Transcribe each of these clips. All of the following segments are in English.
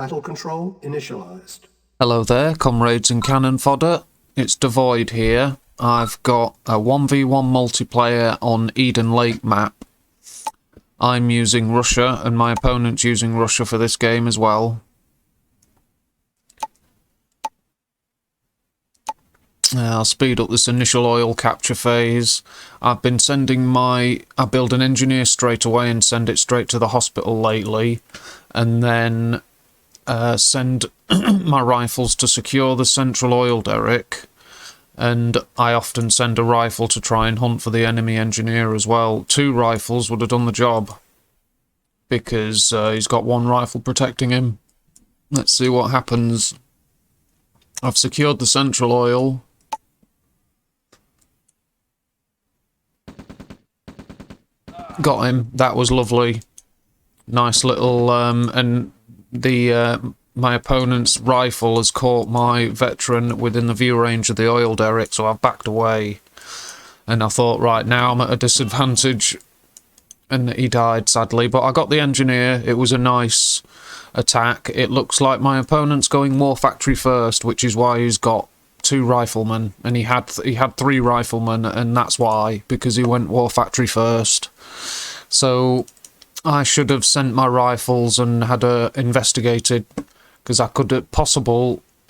Battle control initialized. Hello there, comrades and cannon fodder. It's Dvoid here. I've got a 1v1 multiplayer on Eden Lake map. I'm using Russia, and my opponent's using Russia for this game as well. I'll speed up this initial oil capture phase. I've been sending I build an engineer straight away and send it straight to the hospital lately, and then send my rifles to secure the central oil derrick, and I often send a rifle to try and hunt for the enemy engineer as well. 2 rifles would have done the job, because he's got 1 rifle protecting him. Let's see what happens. I've secured the central oil. Got him. That was lovely. Nice little and the my opponent's rifle has caught my veteran within the view range of the oil derrick, so I've backed away. And I thought, right, now I'm at a disadvantage. And he died, sadly. But I got the engineer. It was a nice attack. It looks like my opponent's going war factory first, which is why he's got 2 riflemen. And he had 3 riflemen, and that's why, because he went war factory first. So I should have sent my rifles and had investigated, because I could have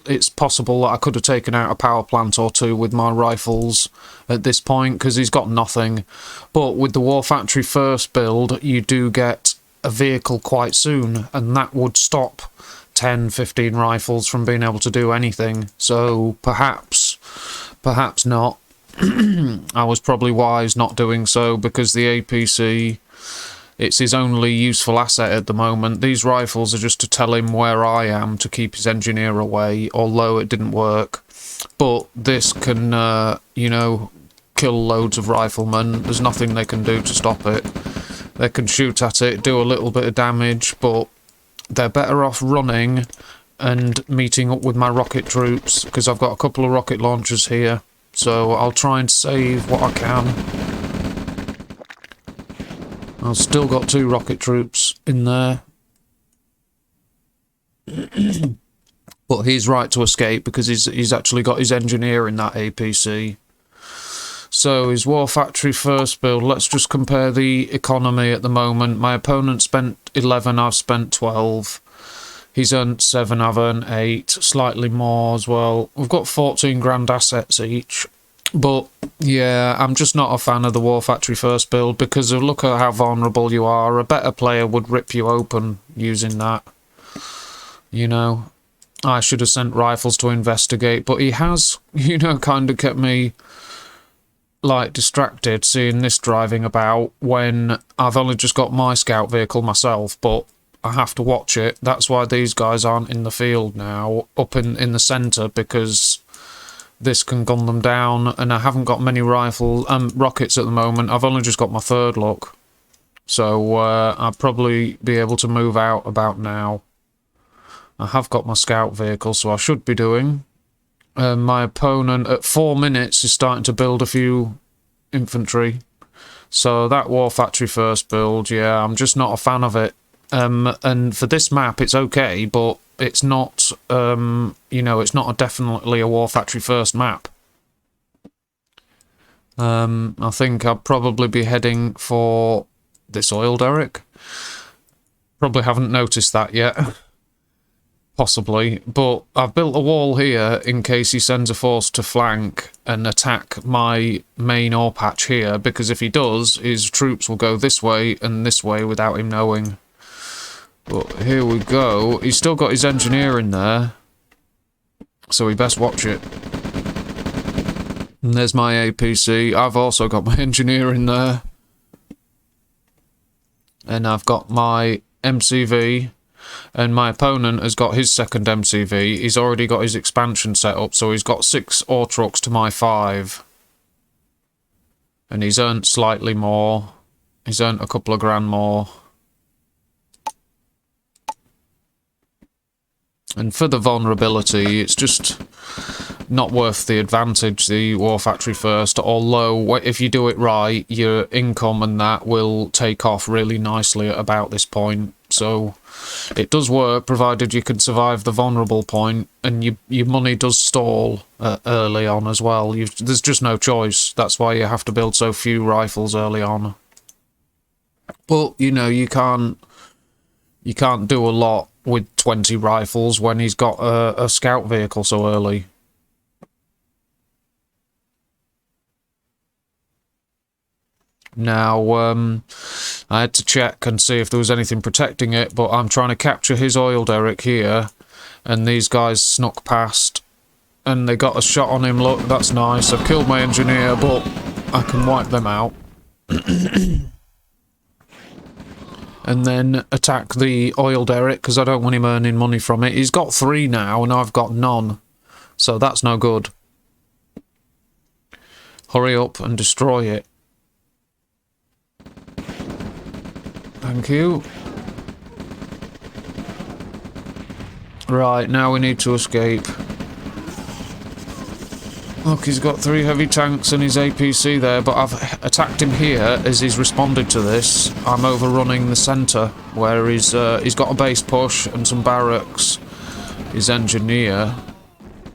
it's possible that I could have taken out a power plant or 2 with my rifles at this point, because he's got nothing. But with the war factory first build, you do get a vehicle quite soon, and that would stop 10-15 rifles from being able to do anything. So perhaps not. I was probably wise not doing so, because the APC, it's his only useful asset at the moment. These rifles are just to tell him where I am, to keep his engineer away, although it didn't work. But this can, you know, kill loads of riflemen. There's nothing they can do to stop it. They can shoot at it, do a little bit of damage, but they're better off running and meeting up with my rocket troops, because I've got a couple of rocket launchers here. So I'll try and save what I can. I've still got 2 rocket troops in there. But he's right to escape, because he's actually got his engineer in that APC. So his war factory first build. Let's just compare the economy at the moment. My opponent spent 11, I've spent 12. He's earned 7, I've earned 8. Slightly more as well. We've got 14 grand assets each. But yeah, I'm just not a fan of the war factory first build, because look at how vulnerable you are. A better player would rip you open using that. You know, I should have sent rifles to investigate, but he has, you know, kind of kept me like distracted seeing this driving about when I've only just got my scout vehicle myself, but I have to watch it. That's why these guys aren't in the field now, up in the centre, because this can gun them down, and I haven't got many rockets at the moment. I've only just got my 3rd look, so I'll probably be able to move out about now. I have got my scout vehicle, so I should be doing. My opponent at 4 minutes is starting to build a few infantry, so that war factory first build, yeah, I'm just not a fan of it. And for this map, it's okay, but it's not, you know, it's not definitely a war factory first map. I think I'll probably be heading for this oil derrick. Probably haven't noticed that yet. Possibly, but I've built a wall here in case he sends a force to flank and attack my main ore patch here, because if he does, his troops will go this way and this way without him knowing. But here we go. He's still got his engineer in there, so we best watch it. And there's my APC. I've also got my engineer in there. And I've got my MCV. And my opponent has got his 2nd MCV. He's already got his expansion set up, so he's got 6 ore trucks to my 5. And he's earned slightly more. He's earned a couple of grand more. And for the vulnerability, it's just not worth the advantage, the war factory first, although if you do it right, your income and that will take off really nicely at about this point. so it does work, provided you can survive the vulnerable point, and your money does stall early on as well. There's just no choice. That's why you have to build so few rifles early on. But, you know, you can't do a lot with 20 rifles when he's got a scout vehicle so early. Now, I had to check and see if there was anything protecting it, but I'm trying to capture his oil derrick here, and these guys snuck past, and they got a shot on him. Look, that's nice. I've killed my engineer, but I can wipe them out. And then attack the oil derrick, because I don't want him earning money from it. He's got 3 now, and I've got none, so that's no good. Hurry up and destroy it. Thank you. Right, now we need to escape. Look, he's got 3 heavy tanks and his APC there, but I've attacked him here as he's responded to this. I'm overrunning the centre, where he's got a base push and some barracks. His engineer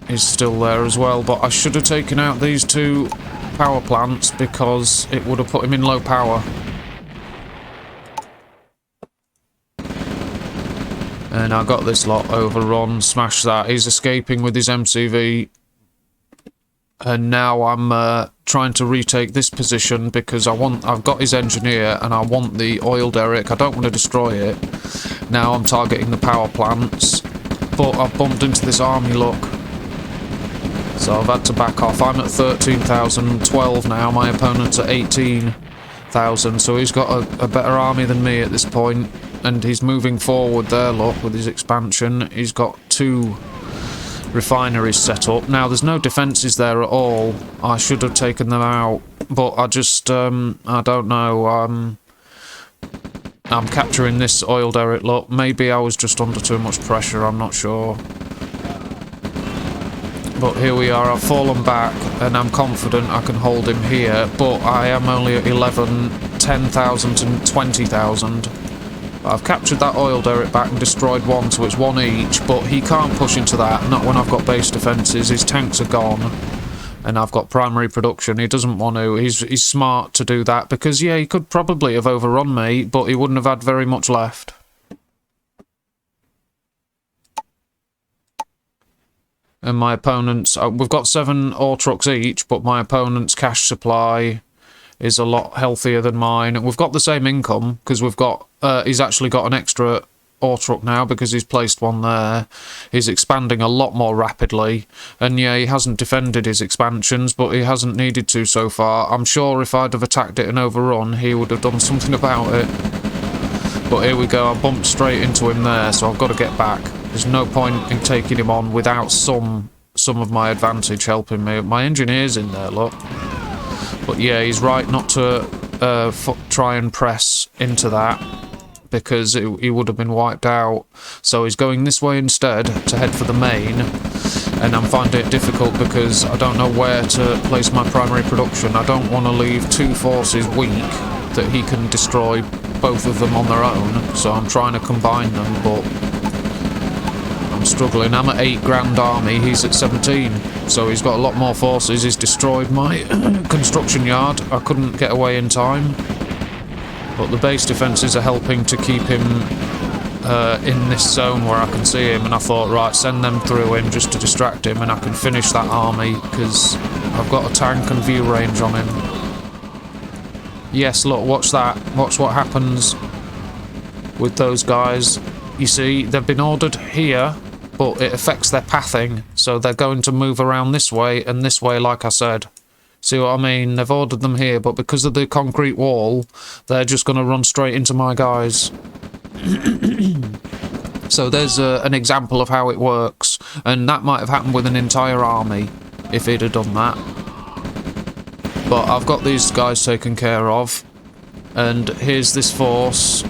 is still there as well, but I should have taken out these 2 power plants because it would have put him in low power. And I got this lot overrun, smash that. He's escaping with his MCV. And now I'm trying to retake this position because I've got his engineer and I want the oil derrick. I don't want to destroy it. Now I'm targeting the power plants, but I've bumped into this army, look. So I've had to back off. I'm at 13,012 now. My opponent's at 18,000. So he's got a better army than me at this point. And he's moving forward there, look, with his expansion. He's got 2 refineries set up. Now, there's no defences there at all. I should have taken them out. But I just, I don't know. I'm capturing this oil derrick, look. Maybe I was just under too much pressure, I'm not sure. But here we are, I've fallen back, and I'm confident I can hold him here. But I am only at 11, 10,000 and 20,000. I've captured that oil derrick back and destroyed 1, so it's 1 each, but he can't push into that, not when I've got base defences. His tanks are gone, and I've got primary production. He doesn't want to. He's smart to do that, because, yeah, he could probably have overrun me, but he wouldn't have had very much left. And my opponent's... we've got 7 ore trucks each, but my opponent's cash supply is a lot healthier than mine. We've got the same income, because we've got... he's actually got an extra ore truck now, because he's placed 1 there. He's expanding a lot more rapidly. And yeah, he hasn't defended his expansions, but he hasn't needed to so far. I'm sure if I'd have attacked it and overrun, he would have done something about it. But here we go, I bumped straight into him there, so I've got to get back. There's no point in taking him on without some of my advantage helping me. My engineer's in there, look. But yeah, he's right not to try and press into that, because he would have been wiped out. So he's going this way instead to head for the main, and I'm finding it difficult because I don't know where to place my primary production. I don't want to leave 2 forces weak that he can destroy both of them on their own, so I'm trying to combine them, but I'm struggling. I'm at 8 grand army, he's at 17, so he's got a lot more forces. He's destroyed my construction yard. I couldn't get away in time, but the base defences are helping to keep him in this zone where I can see him, and I thought, right, send them through him just to distract him, and I can finish that army, because I've got a tank and view range on him. Yes, look, watch that. Watch what happens with those guys. You see, they've been ordered here, but it affects their pathing, so they're going to move around this way and this way, like I said. See what I mean? They've ordered them here, but because of the concrete wall, they're just going to run straight into my guys. So there's an example of how it works, and that might have happened with an entire army if he'd have done that. But I've got these guys taken care of, and here's this force.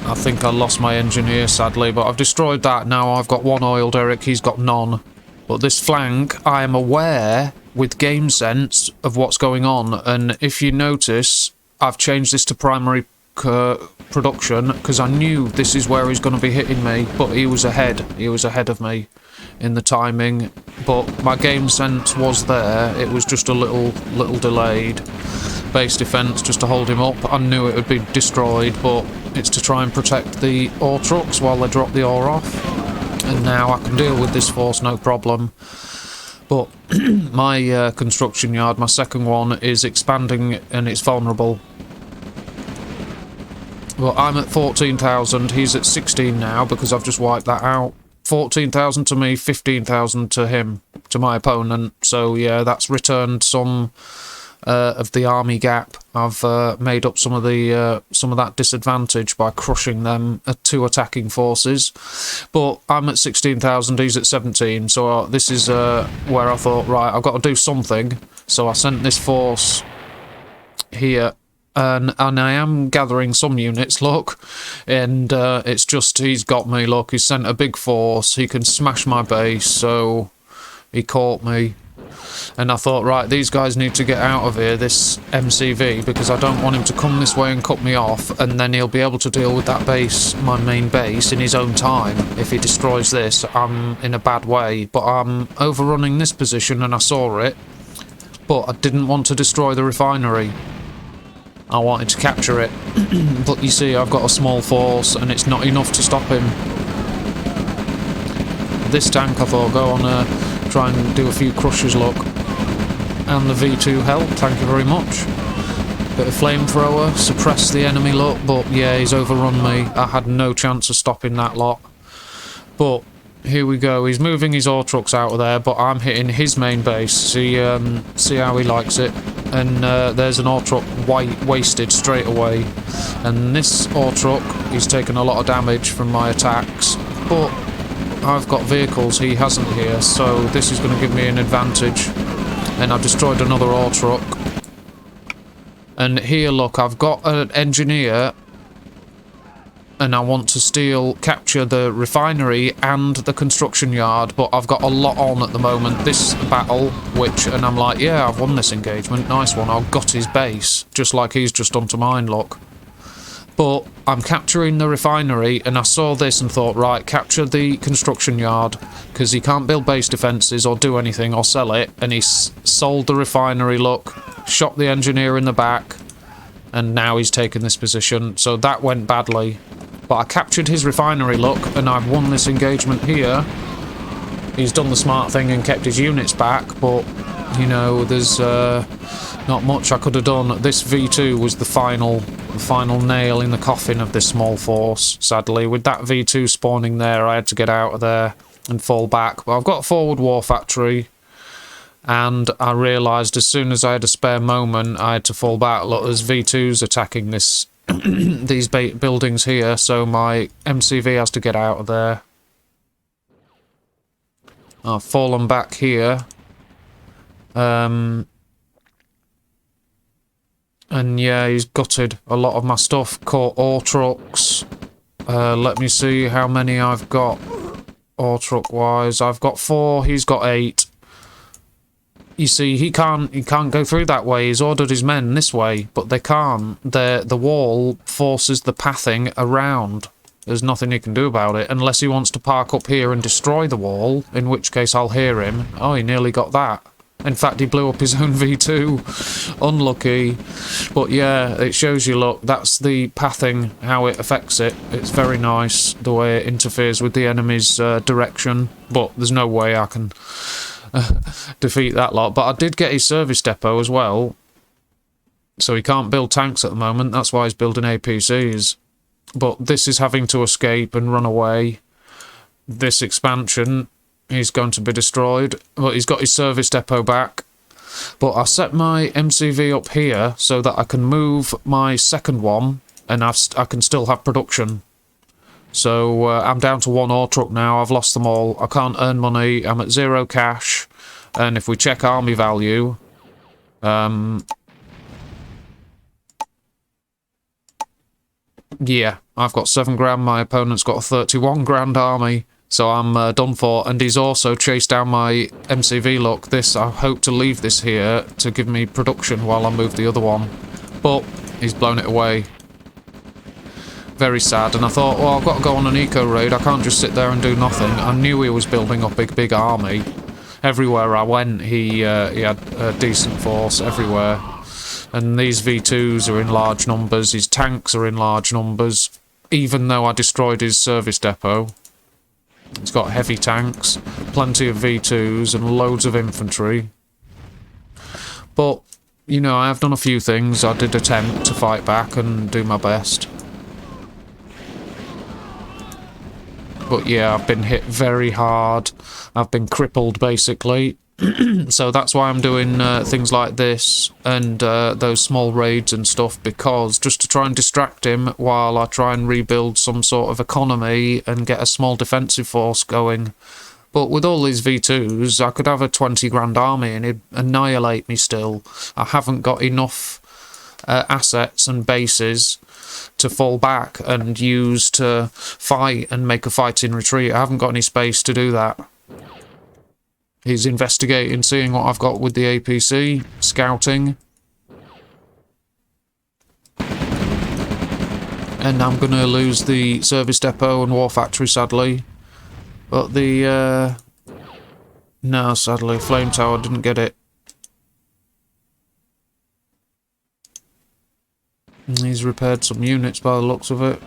I think I lost my engineer, sadly, but I've destroyed that. Now I've got 1 oil derrick, he's got none. But this flank, I am aware with game sense of what's going on, and if you notice, I've changed this to primary production, because I knew this is where he's going to be hitting me, but he was ahead. He was ahead of me in the timing, but my game sense was there. It was just a little delayed. Base defense just to hold him up. I knew it would be destroyed, but it's to try and protect the ore trucks while they drop the ore off. And now I can deal with this force no problem. But my construction yard, my second one, is expanding and it's vulnerable. Well, I'm at 14,000, he's at 16 now because I've just wiped that out. 14,000 to me, 15,000 to him, to my opponent. So yeah, that's returned some of the army gap. I've made up some of that disadvantage by crushing them two attacking forces. But I'm at 16,000, he's at 17. So this is where I thought, right, I've got to do something. So I sent this force here. And I am gathering some units, look, and it's just, he's got me, look, he's sent a big force, he can smash my base, so he caught me. And I thought, right, these guys need to get out of here, this MCV, because I don't want him to come this way and cut me off, and then he'll be able to deal with that base, my main base, in his own time. If he destroys this, I'm in a bad way, but I'm overrunning this position, and I saw it, but I didn't want to destroy the refinery. I wanted to capture it, but you see I've got a small force and it's not enough to stop him. This tank I thought, go on, try and do a few crushes, look. And the V2 helped, thank you very much. Bit of flamethrower, suppress the enemy, look, but yeah, he's overrun me. I had no chance of stopping that lot. But here we go, he's moving his ore trucks out of there, but I'm hitting his main base. See how he likes it. And there's an ore truck wasted straight away. And this ore truck, he's taken a lot of damage from my attacks. But I've got vehicles he hasn't here, so this is going to give me an advantage. And I've destroyed another ore truck. And here, look, I've got an engineer. And I want to capture the refinery and the construction yard, but I've got a lot on at the moment. This battle, and I'm like, yeah, I've won this engagement, nice one. I've got his base, just like he's just done to mine, look. But I'm capturing the refinery, and I saw this and thought, right, capture the construction yard, because he can't build base defences or do anything or sell it, and he sold the refinery, look, shot the engineer in the back, and now he's taken this position, so that went badly. But I captured his refinery, look, and I've won this engagement here. He's done the smart thing and kept his units back, but, you know, there's not much I could have done. This V2 was the final nail in the coffin of this small force, sadly. With that V2 spawning there, I had to get out of there and fall back. But I've got a forward war factory, and I realised as soon as I had a spare moment, I had to fall back. Look, there's V2s attacking this these buildings here, so my MCV has to get out of there. I've fallen back here. And yeah, he's gutted a lot of my stuff. Caught ore trucks. Let me see how many I've got ore truck wise. I've got 4, he's got 8. You see, he can't go through that way. He's ordered his men this way, but they can't. The wall forces the pathing around. There's nothing he can do about it, unless he wants to park up here and destroy the wall, in which case I'll hear him. Oh, he nearly got that. In fact, he blew up his own V2. Unlucky. But yeah, it shows you, look, that's the pathing, how it affects it. It's very nice, the way it interferes with the enemy's direction, but there's no way I can defeat that lot. But I did get his service depot as well, so he can't build tanks at the moment. That's why he's building APCs. But this is having to escape and run away. This expansion, he's going to be destroyed. But he's got his service depot back. But I set my MCV up here so that I can move my second one, and I can still have production. So I'm down to 1 ore truck now. I've lost them all. I can't earn money. I'm at 0 cash. And if we check army value, yeah, I've got 7 grand. My opponent's got a 31 grand army. So I'm done for. And he's also chased down my MCV. Look, this, I hope to leave this here to give me production while I move the other one. But he's blown it away. Very sad, and I thought, well, I've got to go on an eco raid. I can't just sit there and do nothing. I knew he was building up a big army. Everywhere I went, he had a decent force everywhere. And these V2s are in large numbers. His tanks are in large numbers. Even though I destroyed his service depot, it's got heavy tanks, plenty of V2s, and loads of infantry. But, you know, I have done a few things. I did attempt to fight back and do my best. But yeah, I've been hit very hard. I've been crippled, basically. So that's why I'm doing things like this and those small raids and stuff, because just to try and distract him while I try and rebuild some sort of economy and get a small defensive force going. But with all these V2s, I could have a 20 grand army and it'd annihilate me still. I haven't got enough assets and bases to fall back and use to fight and make a fighting retreat. I haven't got any space to do that. He's investigating, seeing what I've got with the APC, scouting. And I'm going to lose the service depot and war factory, sadly. But the... no, sadly, flame tower didn't get it. He's repaired some units by the looks of it.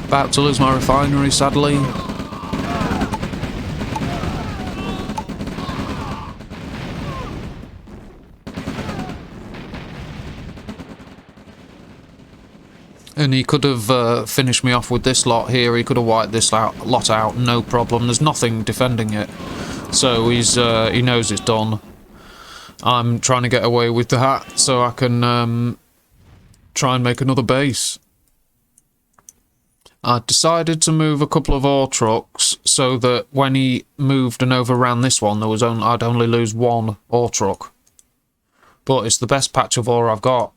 About to lose my refinery, sadly. And he could have finished me off with this lot here. He could have wiped this lot out, no problem. There's nothing defending it. So he's he knows it's done. I'm trying to get away with that so I can try and make another base. I decided to move a couple of ore trucks so that when he moved and overran this one, I'd only lose one ore truck. But it's the best patch of ore I've got.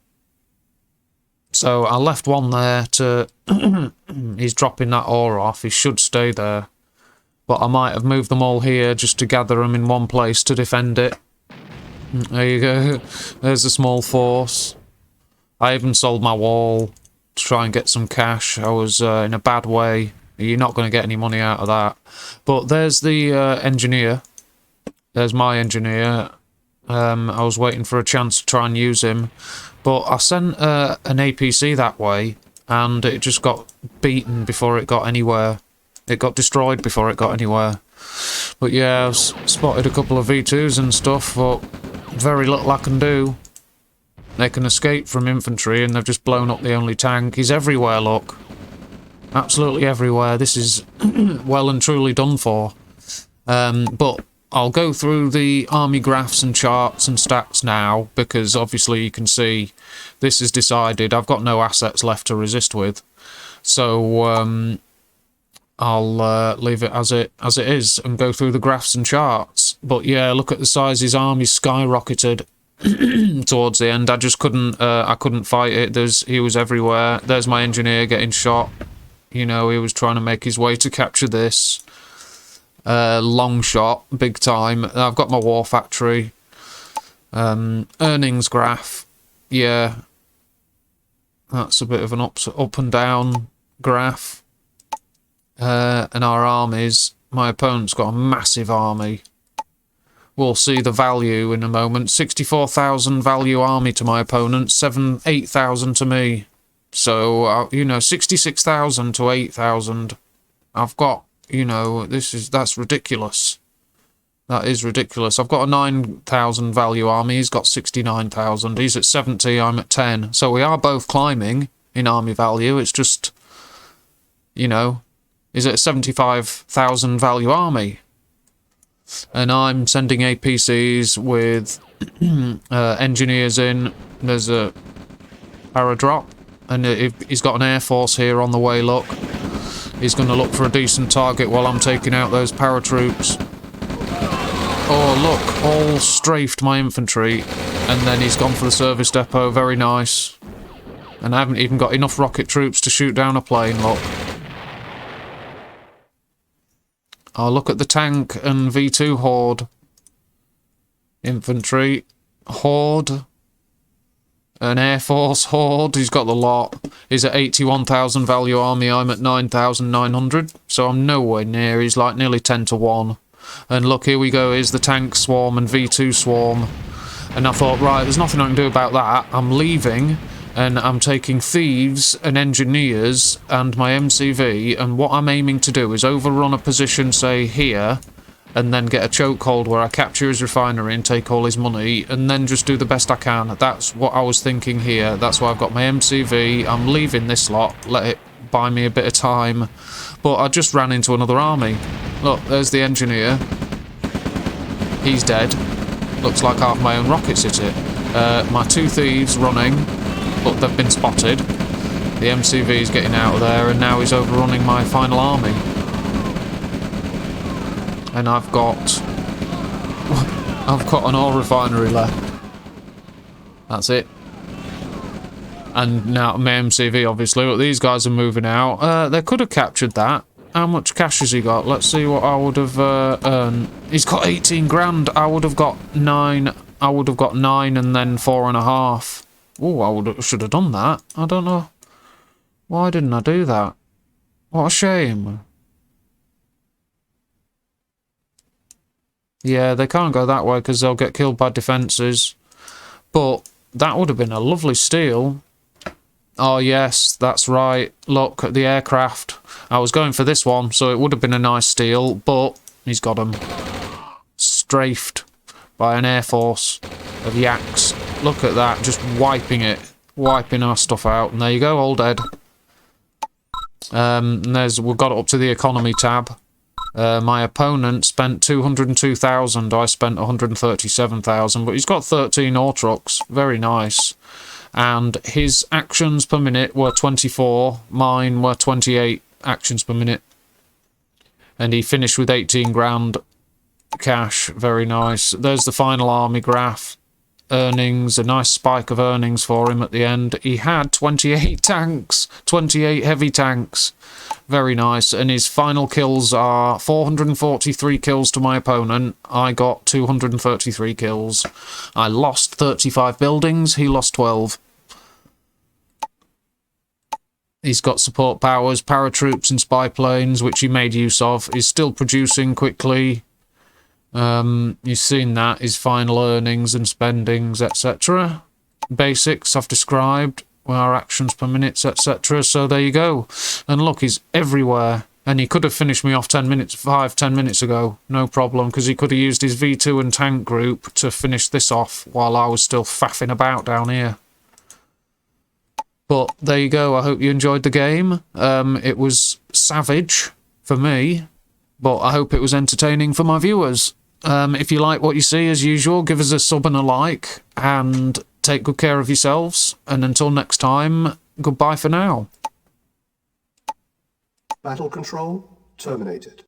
So I left one there to... he's dropping that ore off. He should stay there. But I might have moved them all here just to gather them in one place to defend it. There you go. There's a small force. I even sold my wall to try and get some cash. I was in a bad way. You're not going to get any money out of that. But there's the engineer. There's my engineer. I was waiting for a chance to try and use him. But I sent an APC that way, and it just got beaten before it got anywhere. It got destroyed before it got anywhere. But yeah, I've spotted a couple of V2s and stuff, but very little I can do. They can escape from infantry, and they've just blown up the only tank. He's everywhere, look. Absolutely everywhere. This is well and truly done for. But I'll go through the army graphs and charts and stats now, because obviously you can see this is decided. I've got no assets left to resist with. So I'll leave it as it is and go through the graphs and charts. But yeah, look at the size his army skyrocketed towards the end. I just couldn't fight it. He was everywhere. There's my engineer getting shot. You know, he was trying to make his way to capture this. Long shot, big time. I've got my war factory. Earnings graph. Yeah. That's a bit of an up and down graph. And our armies. My opponent's got a massive army. We'll see the value in a moment. 64,000 value army to my opponent. 8,000 to me. So, you know, 66,000 to 8,000. I've got, you know, that's ridiculous. That is ridiculous. I've got a 9,000 value army. He's got 69,000. He's at 70, I'm at 10. So we are both climbing in army value. It's just, you know, he's at 75,000 value army. And I'm sending APCs with engineers in. There's a paradrop. And he's got an air force here on the way, look. He's going to look for a decent target while I'm taking out those paratroops. Oh, look, all strafed my infantry. And then he's gone for the service depot, very nice. And I haven't even got enough rocket troops to shoot down a plane, look. Oh, look at the tank and V2 horde. Infantry. Horde. An Air Force Horde. He's got the lot. He's at 81,000 value army. I'm at 9,900. So I'm nowhere near. He's like nearly 10 to 1. And look, here we go. Here's the tank swarm and V2 swarm. And I thought, right, there's nothing I can do about that. I'm leaving. And I'm taking thieves and engineers and my MCV. And what I'm aiming to do is overrun a position, say, here. And then get a chokehold where I capture his refinery and take all his money, and then just do the best I can. That's what I was thinking here. That's why I've got my MCV. I'm leaving this lot. Let it buy me a bit of time. But I just ran into another army. Look, there's the engineer. He's dead. Looks like half my own rockets hit it. My two thieves running, but they've been spotted. The MCV's getting out of there, and now he's overrunning my final army. And I've got an oil refinery left. That's it. And now my MCV, obviously. Look, these guys are moving out. They could have captured that. How much cash has he got? Let's see what I would have earned. He's got 18 grand. I would have got 9. I would have got 9 and then 4.5. Oh, should have done that. I don't know. Why didn't I do that? What a shame. Yeah, they can't go that way because they'll get killed by defences. But that would have been a lovely steal. Oh, yes, that's right. Look at the aircraft. I was going for this one, so it would have been a nice steal, but he's got them. Strafed by an air force of yaks. Look at that, just wiping it. Wiping our stuff out. And there you go, all dead. And we've got it up to the economy tab. My opponent spent 202,000. I spent 137,000, but he's got 13 ore trucks. Very nice. And his actions per minute were 24. Mine were 28 actions per minute. And he finished with 18 grand cash. Very nice. There's the final army graph. Earnings, a nice spike of earnings for him at the end. He had 28 tanks, 28 heavy tanks. Very nice. And his final kills are 443 kills to my opponent. I got 233 kills. I lost 35 buildings. He lost 12. He's got support powers, paratroops and spy planes, which he made use of. He's still producing quickly. You've seen that, his final earnings and spendings, etc. Basics I've described, our actions per minute, etc. So there you go. And look, he's everywhere. And he could have finished me off 10 minutes ago. No problem, because he could have used his V2 and tank group to finish this off while I was still faffing about down here. But there you go. I hope you enjoyed the game. It was savage for me, but I hope it was entertaining for my viewers. If you like what you see, as usual, give us a sub and a like, and take good care of yourselves. And until next time, goodbye for now. Battle control terminated.